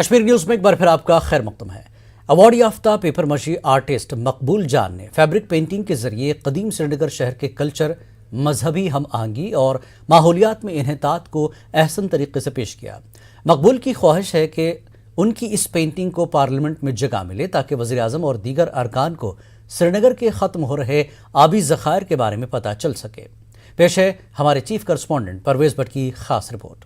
Kashmir news میں ایک بار پھر آپ کا خیر مقدم ہے۔ ایوارڈ یافتہ پیپر ماشی آرٹسٹ مقبول جان نے فیبرک پینٹنگ کے ذریعے قدیم سری نگر شہر کے کلچر، مذہبی ہم آہنگی اور ماحولیات میں انحطاط کو احسن طریقے سے پیش کیا۔ مقبول کی خواہش ہے کہ ان کی اس پینٹنگ کو پارلیمنٹ میں جگہ ملے تاکہ وزیر اعظم اور دیگر ارکان کو سری نگر کے ختم ہو رہے آبی ذخائر کے بارے میں پتہ چل سکے۔ پیش ہے ہمارے چیف کرسپونڈنٹ پرویز بٹ کی خاص رپورٹ۔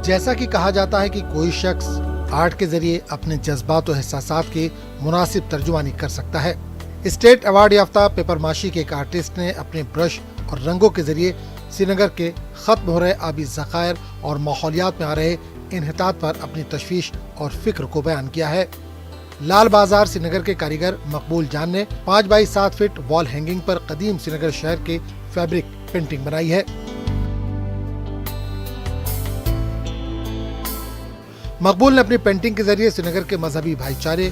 جیسا کہ کہا جاتا ہے کہ کوئی شخص آرٹ کے ذریعے اپنے جذبات و احساسات کی مناسب ترجمانی کر سکتا ہے۔ اسٹیٹ ایوارڈ یافتہ پیپر ماشی کے ایک آرٹسٹ نے اپنے برش اور رنگوں کے ذریعے سری نگر کے ختم ہو رہے آبی ذخائر اور ماحولیات میں آ رہے انحطاط پر اپنی تشویش اور فکر کو بیان کیا ہے۔ لال بازار سری نگر کے کاریگر مقبول جان نے 5 بائی 7 فٹ وال ہینگنگ پر قدیم سری نگر شہر کے فیبرک پینٹنگ بنائی ہے۔ مقبول نے اپنی پینٹنگ کے ذریعے سری نگر کے مذہبی بھائی چارے،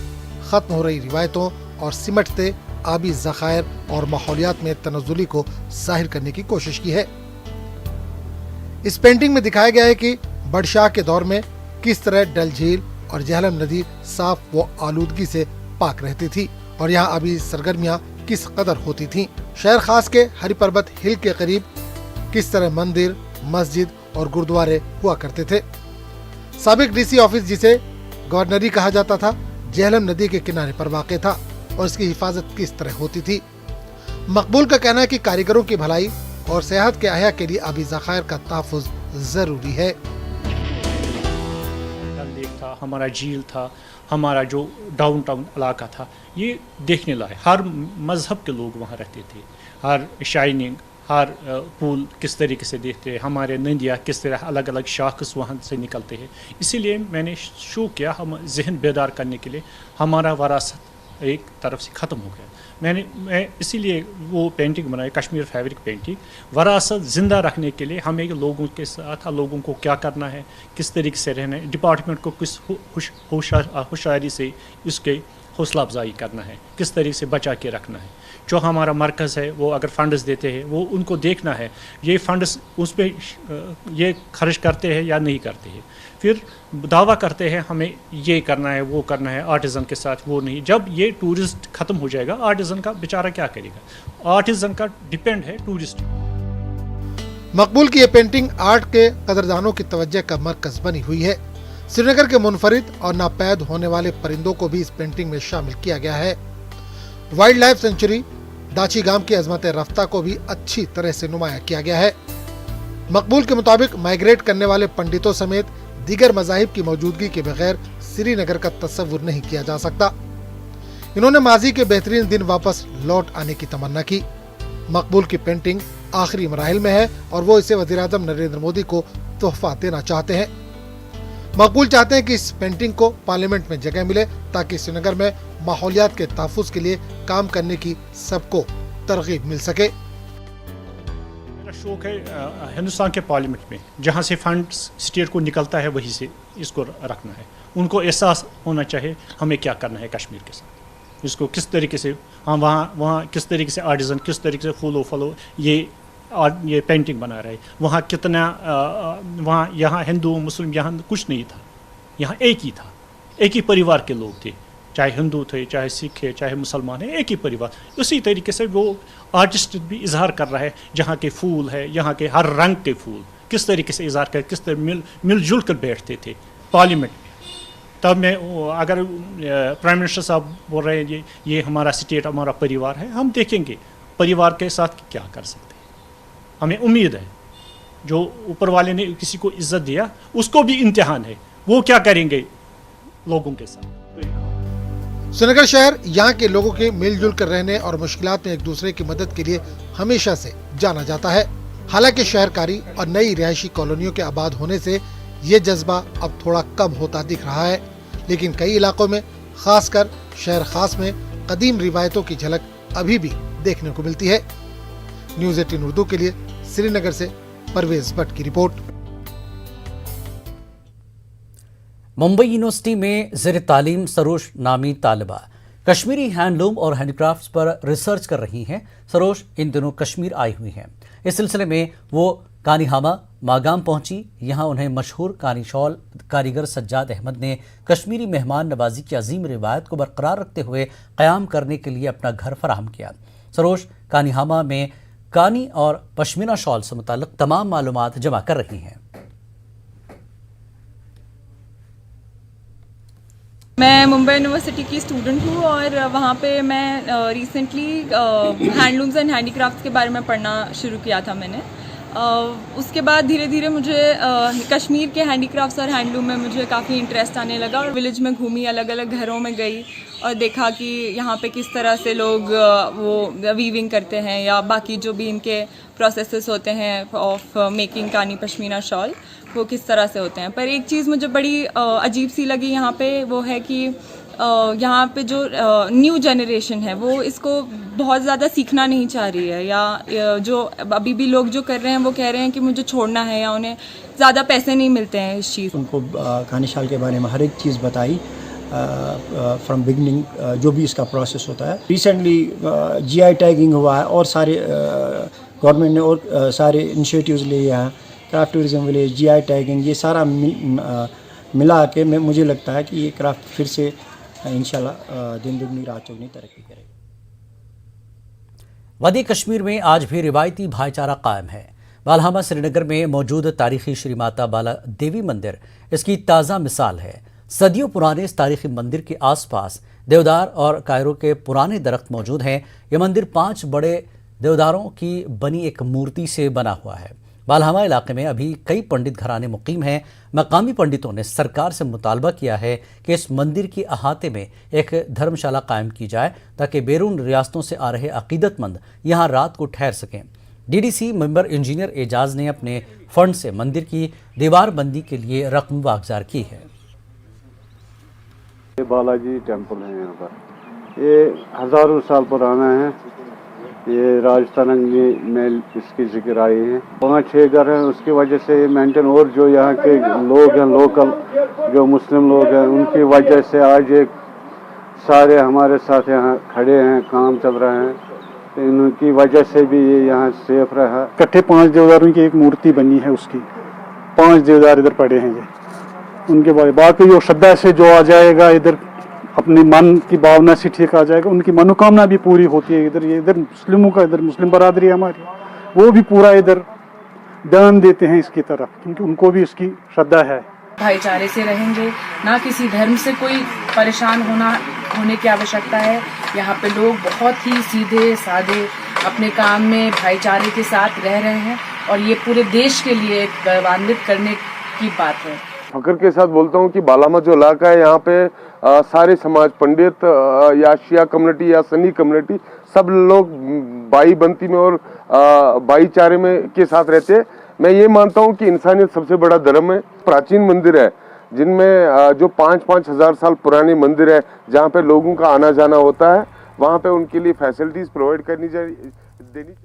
ختم ہو رہی روایتوں اور سمٹتے آبی ذخائر اور ماحولیات میں تنزلی کو ظاہر کرنے کی کوشش کی ہے۔ اس پینٹنگ میں دکھایا گیا ہے کہ بادشاہ کے دور میں کس طرح ڈل جھیل اور جہلم ندی صاف و آلودگی سے پاک رہتی تھی اور یہاں آبی سرگرمیاں کس قدر ہوتی تھیں۔ شہر خاص کے ہری پربت ہل کے قریب کس طرح مندر، مسجد اور گردوارے ہوا کرتے تھے۔ سابق ڈی سی آفس جسے گورنری کہا جاتا تھا، جہلم ندی کے کنارے پر واقع تھا اور اس کی حفاظت کس طرح ہوتی تھی۔ مقبول کا کہنا ہے کہ کاریگروں کی بھلائی اور صحت کے احیاء کے لیے آبی ذخائر کا تحفظ ضروری ہے۔ ڈل لیک تھا، ہمارا جھیل تھا، ہمارا جو ڈاؤن ٹاؤن علاقہ تھا، یہ دیکھنے لائق، ہر مذہب کے لوگ وہاں رہتے تھے، ہر شائننگ، ہر پول کس طریقے سے دیکھتے ہیں، ہمارے ندیاں کس طرح الگ الگ شاخص وہاں سے نکلتے ہیں۔ اسی لیے میں نے شو کیا، ہم ذہن بیدار کرنے کے لیے ہمارا وراثت ایک طرف سے ختم ہو گیا۔ میں اسی لیے وہ پینٹنگ بنائی، کشمیر فیبرک پینٹنگ، وراثت زندہ رکھنے کے لیے ہمیں لوگوں کے ساتھ لوگوں کو کیا کرنا ہے، کس طریقے سے رہنا ہے، ڈپارٹمنٹ کو کس ہوشیاری سے اس کے حوصلہ افزائی کرنا ہے، کس طریقے سے بچا کے رکھنا ہے۔ جو ہمارا مرکز ہے وہ اگر فنڈز دیتے ہیں وہ ان کو دیکھنا ہے یہ فنڈز اس پہ یہ خرچ کرتے ہیں یا نہیں کرتے ہیں، پھر دعویٰ کرتے ہیں ہمیں یہ کرنا ہے وہ کرنا ہے، آرٹزن کے ساتھ وہ نہیں۔ جب یہ ٹورسٹ ختم ہو جائے گا، آرٹزن کا بیچارہ کیا کرے گا؟ آرٹزن کا ڈیپینڈ ہے ٹورسٹ۔ مقبول کی یہ پینٹنگ آرٹ کے قدردانوں کی توجہ کا مرکز بنی ہوئی ہے۔ سری نگر کے منفرد اور ناپید ہونے والے پرندوں کو بھی اس پینٹنگ میں شامل کیا گیا ہے۔ وائلڈ لائف سینچری ڈاچی گام کی عظمت رفتہ کو بھی اچھی طرح سے نمایاں کیا گیا ہے۔ مقبول کے مطابق مائیگریٹ کرنے والے پنڈتوں سمیت دیگر مذاہب کی موجودگی کے بغیر سری نگر کا تصور نہیں کیا جا سکتا۔ انہوں نے ماضی کے بہترین دن واپس لوٹ آنے کی تمنا کی۔ مقبول کی پینٹنگ آخری مراحل میں ہے اور وہ اسے وزیر اعظم نریندر مودی کو تحفہ دینا چاہتے ہیں۔ مقبول چاہتے ہیں کہ اس پینٹنگ کو پارلیمنٹ میں جگہ ملے تاکہ سری نگر میں ماحولیات کے تحفظ کے لیے کام کرنے کی سب کو ترغیب مل سکے۔ میرا شوق ہے ہندوستان کے پارلیمنٹ میں جہاں سے فنڈ اسٹیٹ کو نکلتا ہے وہیں سے اس کو رکھنا ہے۔ ان کو احساس ہونا چاہیے ہمیں کیا کرنا ہے کشمیر کے ساتھ، اس کو کس طریقے سے ہم وہاں کس طریقے سے آرٹزن، کس طریقے سے پھول و پھلو یہ پینٹنگ بنا رہے، وہاں کتنا وہاں یہاں ہندو مسلم یہاں کچھ نہیں تھا، یہاں ایک ہی تھا، ایک ہی پریوار کے لوگ تھے، چاہے ہندو تھے، چاہے سکھ ہے، چاہے مسلمان ہے، ایک ہی پریوار۔ اسی طریقے سے وہ آرٹسٹ بھی اظہار کر رہا ہے، جہاں کے پھول ہے، یہاں کے ہر رنگ کے پھول کس طریقے سے اظہار کر، کس طرح مل جل کر بیٹھتے تھے پارلیمنٹ میں۔ تب میں اگر پرائم منسٹر صاحب بول رہے ہیں یہ ہمارا اسٹیٹ ہمارا پریوار ہے، ہم دیکھیں گے پریوار کے ساتھ کیا کر سکتے ہیں۔ ہمیں امید ہے جو اوپر والے نے کسی کو عزت دیا اس کو بھی امتحان ہے، وہ کیا کریں گے لوگوں کے ساتھ۔ سری نگر شہر یہاں کے لوگوں کے مل جل کر رہنے اور مشکلات میں ایک دوسرے کی مدد کے لیے ہمیشہ سے جانا جاتا ہے۔ حالانکہ شہرکاری اور نئی رہائشی کالونیوں کے آباد ہونے سے یہ جذبہ اب تھوڑا کم ہوتا دکھ رہا ہے، لیکن کئی علاقوں میں خاص کر شہر خاص میں قدیم روایتوں کی جھلک ابھی بھی دیکھنے کو ملتی ہے۔ نیوز 18 اردو کے لیے سری نگر سے پرویز بٹ کی رپورٹ۔ मुंबई यूनिवर्सिटी में ज़ेर तालीम सरोश नामी तालिबा कश्मीरी हैंडलूम और हैंडीक्राफ्ट्स पर रिसर्च कर रही हैं। सरोश इन दिनों कश्मीर आई हुई हैं। इस सिलसिले में वो कानीहामा मागाम पहुंची। यहां उन्हें मशहूर कानी शॉल कारीगर सज्जाद अहमद ने कश्मीरी मेहमान नवाजी की अजीम रिवायत को बरकरार रखते हुए क़याम करने के लिए अपना घर फराहम किया। सरोश कानीहामा में कानी और पश्मीना शॉल से मुताल्लिक़ तमाम मालूमात जमा कर रही हैं। मैं मुंबई यूनिवर्सिटी की स्टूडेंट हूँ और वहाँ पे मैं रिसेंटली हैंडलूम्स एंड हैंडीक्राफ्ट्स के बारे में पढ़ना शुरू किया था मैंने। उसके बाद धीरे धीरे मुझे कश्मीर के हैंडीक्राफ्ट्स और हैंडलूम में मुझे काफ़ी इंटरेस्ट आने लगा और विलेज में घूमी, अलग अलग घरों में गई और देखा कि यहाँ पे किस तरह से लोग वो वीविंग करते हैं या बाकी जो भी इनके प्रोसेसेस होते हैं ऑफ मेकिंग कानी पश्मीना शॉल, वो किस तरह से होते हैं। पर एक चीज़ मुझे बड़ी अजीब सी लगी यहाँ पे, वो है कि यहाँ पे जो न्यू जनरेशन है वो इसको बहुत ज़्यादा सीखना नहीं चाह रही है, या जो अभी भी लोग जो कर रहे हैं वो कह रहे हैं कि मुझे छोड़ना है या उन्हें ज़्यादा पैसे नहीं मिलते हैं इस चीज़। उनको कानी शाल के बारे में हर एक चीज़ बताई फ्रॉम बिगनिंग, जो भी इसका प्रोसेस होता है। रिसेंटली GI टैगिंग हुआ है और सारे गवर्नमेंट ने और सारे इनिशिएटिव्स लिए हैं, craft tourism village, GI tagging, ये सारा मिला के मुझे लगता है कि ये क्राफ्ट फिर से इंशाल्लाह दिन दुगनी रात चौगनी तरक्की करेगी। वादी कश्मीर में आज भी रिवायती भाईचारा कायम है। बालहामा श्रीनगर में मौजूद तारीखी श्री माता बाला देवी मंदिर इसकी ताज़ा मिसाल है। सदियों पुराने इस तारीखी मंदिर के आसपास देवदार और कायरों के पुराने दरख्त मौजूद हैं। यह मंदिर 5 बड़े देवदारों की बनी एक मूर्ति से बना हुआ है। बालहामा इलाके में अभी कई पंडित घराने मुकीम हैं। मकामी पंडितों ने सरकार से मुतालबा किया है कि इस मंदिर के अहाते में एक धर्मशाला कायम की जाए ताकि बैरून रियासतों से आ रहे अकीदतमंद यहाँ रात को ठहर सकें। DDC मेंबर इंजीनियर एजाज ने अपने फंड से मंदिर की दीवार बंदी के लिए रकम वागजार की है। ये बालाजी टेम्पल है, यहाँ पर ये हज़ारों साल पुराना है। ये राजतरंगी में इसकी जिक्र आई है। 5-6 घर हैं, उसकी वजह से मेंटेन, और जो यहाँ के लोग हैं लोकल जो मुस्लिम लोग हैं उनकी वजह से आज एक सारे हमारे साथ यहाँ खड़े हैं, काम चल रहे हैं, तो इनकी वजह से भी ये यहाँ सेफ रहा। इकट्ठे 5 देवदारों की एक मूर्ति बनी है, उसकी 5 देवदार इधर पड़े हैं ये उनके बाकी जो श्रद्धा से जो आ जाएगा इधर अपनी मन की भावना से ठीक आ जाएगा, उनकी मनोकामना भी पूरी होती है। इधर मुस्लिमों का, इधर मुस्लिम बरादरी है हमारी, वो भी पूरा इधर ध्यान देते हैं इसकी तरफ, क्योंकि उनको भी इसकी श्रद्धा है। भाईचारे से रहेंगे, ना किसी धर्म से कोई परेशान होने की आवश्यकता है। यहाँ पे लोग बहुत ही सीधे साधे अपने काम में भाईचारे के साथ रह रहे हैं और ये पूरे देश के लिए गौरवान्वित करने की बात है। फख्र के साथ बोलता हूँ कि बालामा जो इलाका है यहाँ पे सारे समाज, पंडित या शिया कम्युनिटी या सन्नी कम्युनिटी, सब लोग भाई बनती में और भाईचारे में के साथ रहते हैं। मैं ये मानता हूँ कि इंसानियत सबसे बड़ा धर्म है। प्राचीन मंदिर है जिनमें जो 5-5 हज़ार साल पुराने मंदिर है जहाँ पे लोगों का आना जाना होता है, वहाँ पे उनके लिए फैसिलिटीज प्रोवाइड देनी चाहिए।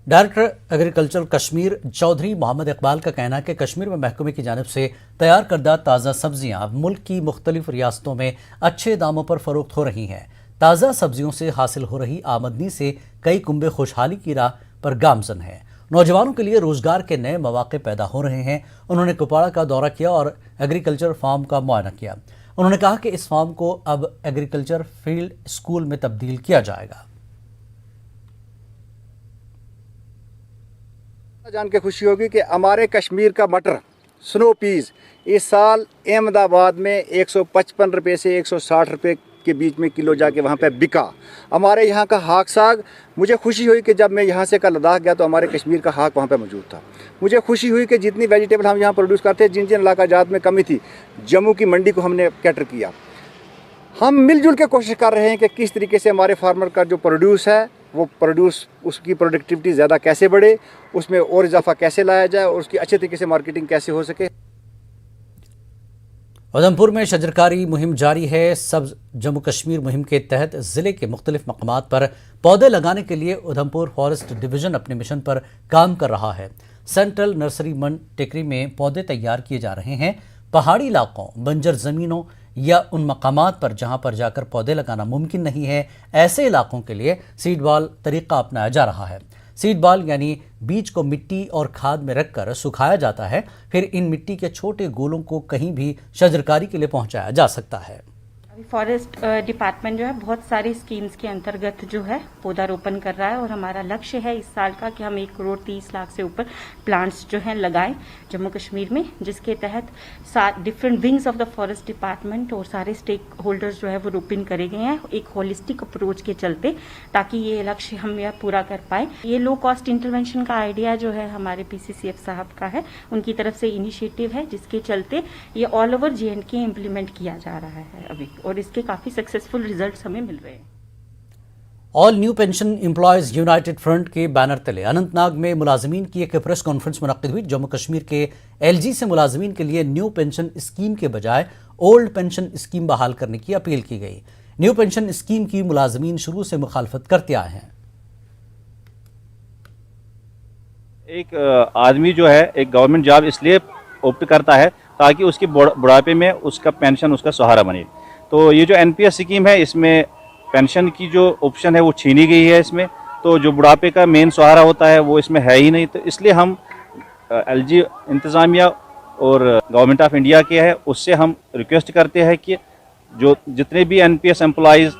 डायरेक्टर एग्रीकल्चर कश्मीर चौधरी मोहम्मद इकबाल का कहना है कि कश्मीर में महकमे की जानिब से तैयार करदा ताज़ा सब्जियां मुल्क की मुख्तलिफ रियासतों में अच्छे दामों पर फरोख्त हो रही हैं। ताज़ा सब्जियों से हासिल हो रही आमदनी से कई कुंबे खुशहाली की राह पर गामजन हैं। नौजवानों के लिए रोजगार के नए मौके पैदा हो रहे हैं। उन्होंने कुपवाड़ा का दौरा किया और एग्रीकल्चर फार्म का मुआयना किया। उन्होंने कहा कि इस फार्म को अब एग्रीकल्चर फील्ड स्कूल में तब्दील किया जाएगा। जान के खुशी होगी कि हमारे कश्मीर का मटर स्नो पीस इस साल अहमदाबाद में 155 रुपये से 160 रुपये के बीच में किलो जाके वहाँ पे बिका। हमारे यहाँ का हाक साग, मुझे खुशी हुई कि जब मैं यहाँ से कल लद्दाख गया तो हमारे कश्मीर का हाक वहाँ पे मौजूद था। मुझे खुशी हुई कि जितनी वेजिटेबल हम यहाँ प्रोड्यूस करते हैं, जिन जिन इलाका जात में कमी थी, जम्मू की मंडी को हमने कैटर किया। हम मिलजुल के कोशिश कर रहे हैं कि किस तरीके से हमारे फार्मर का जो प्रोड्यूस है वो प्रोड्यूस, उसकी प्रोडक्टिविटी ज़्यादा कैसे बढ़े, उसमें और इजाफा कैसे लाया जाए और उसकी अच्छे तरीके से मार्केटिंग कैसे हो सके। उधमपुर में शजरकारी मुहिम जारी है। सब्ज जम्मू कश्मीर मुहिम के तहत जिले के मुख्तलिफ मकामात पर पौधे लगाने के लिए उधमपुर फॉरेस्ट डिवीजन अपने मिशन पर काम कर रहा है। सेंट्रल नर्सरी मंड टेकरी में पौधे तैयार किए जा रहे हैं। पहाड़ी इलाकों, बंजर ज़मीनों या उन मकामात पर जहाँ कर पौधे लगाना मुमकिन नहीं है, ऐसे इलाकों के लिए सीड बॉल तरीका अपनाया जा रहा है। सीड बॉल यानी बीज को मिट्टी और खाद में रखकर सुखाया जाता है, फिर इन मिट्टी के छोटे गोलों को कहीं भी शजरकारी के लिए पहुंचाया जा सकता है। फॉरेस्ट डिपार्टमेंट जो है बहुत सारी स्कीम्स के अंतर्गत जो है पौधारोपण कर रहा है और हमारा लक्ष्य है इस साल का कि हम 1,30,00,000 से ऊपर प्लांट्स जो हैं लगाएं जम्मू कश्मीर में, जिसके तहत different wings of the forest department और सारे स्टेक होल्डर्स जो है वो रोपिन करे गए हैं एक होलिस्टिक अप्रोच के चलते, ताकि ये लक्ष्य हम यह पूरा कर पाए। ये लो कॉस्ट इंटरवेंशन का आइडिया जो है हमारे PCCF साहब का है, उनकी तरफ से इनिशिएटिव है, जिसके चलते ये ऑल ओवर J&K इम्प्लीमेंट किया जा रहा है अभी, और इसके काफ़ी सक्सेसफुल रिजल्ट्स हमें मिल रहे हैं। All new pension employees United front के बैनर तले अनंतनाग में मुलाजमीन की एक प्रेस कॉन्फ्रेंस मुनक्किद हुई। जम्मू कश्मीर के LG से मुलाजमीन के लिए न्यू पेंशन स्कीम के बजाय ओल्ड पेंशन स्कीम बहाल करने की अपील की गई। न्यू पेंशन स्कीम की मुलाजमीन शुरू से मुखालफत करते आए हैं। एक आदमी जो है एक गवर्नमेंट जॉब इसलिए ऑप्ट करता है ताकि उसके बुढ़ापे में उसका पेंशन उसका सहारा बने। तो ये जो NPS स्कीम है इसमें पेंशन की जो ऑप्शन है वो छीनी गई है इसमें, तो जो बुढ़ापे का मेन सहारा होता है वो इसमें है ही नहीं। तो इसलिए हम LG इंतज़ामिया और गवर्नमेंट ऑफ इंडिया के है उससे हम रिक्वेस्ट करते हैं कि जो जितने भी NPS एम्प्लॉइज़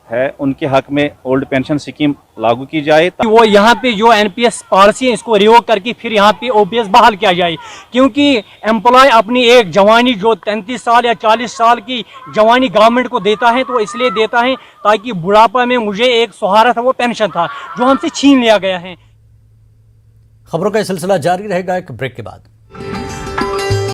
है उनके हक में ओल्ड पेंशन स्कीम लागू की जाए। वो यहाँ पे जो NPS पॉलिसी है इसको रिवोक करके फिर यहाँ पे OPS बहाल किया जाए, क्योंकि एम्प्लॉय अपनी एक जवानी जो 33 साल या 40 साल की जवानी गवर्नमेंट को देता है तो इसलिए देता है ताकि बुढ़ापा में मुझे एक सहारा था, वो पेंशन था जो हमसे छीन लिया गया है। खबरों का सिलसिला जारी रहेगा एक ब्रेक के बाद।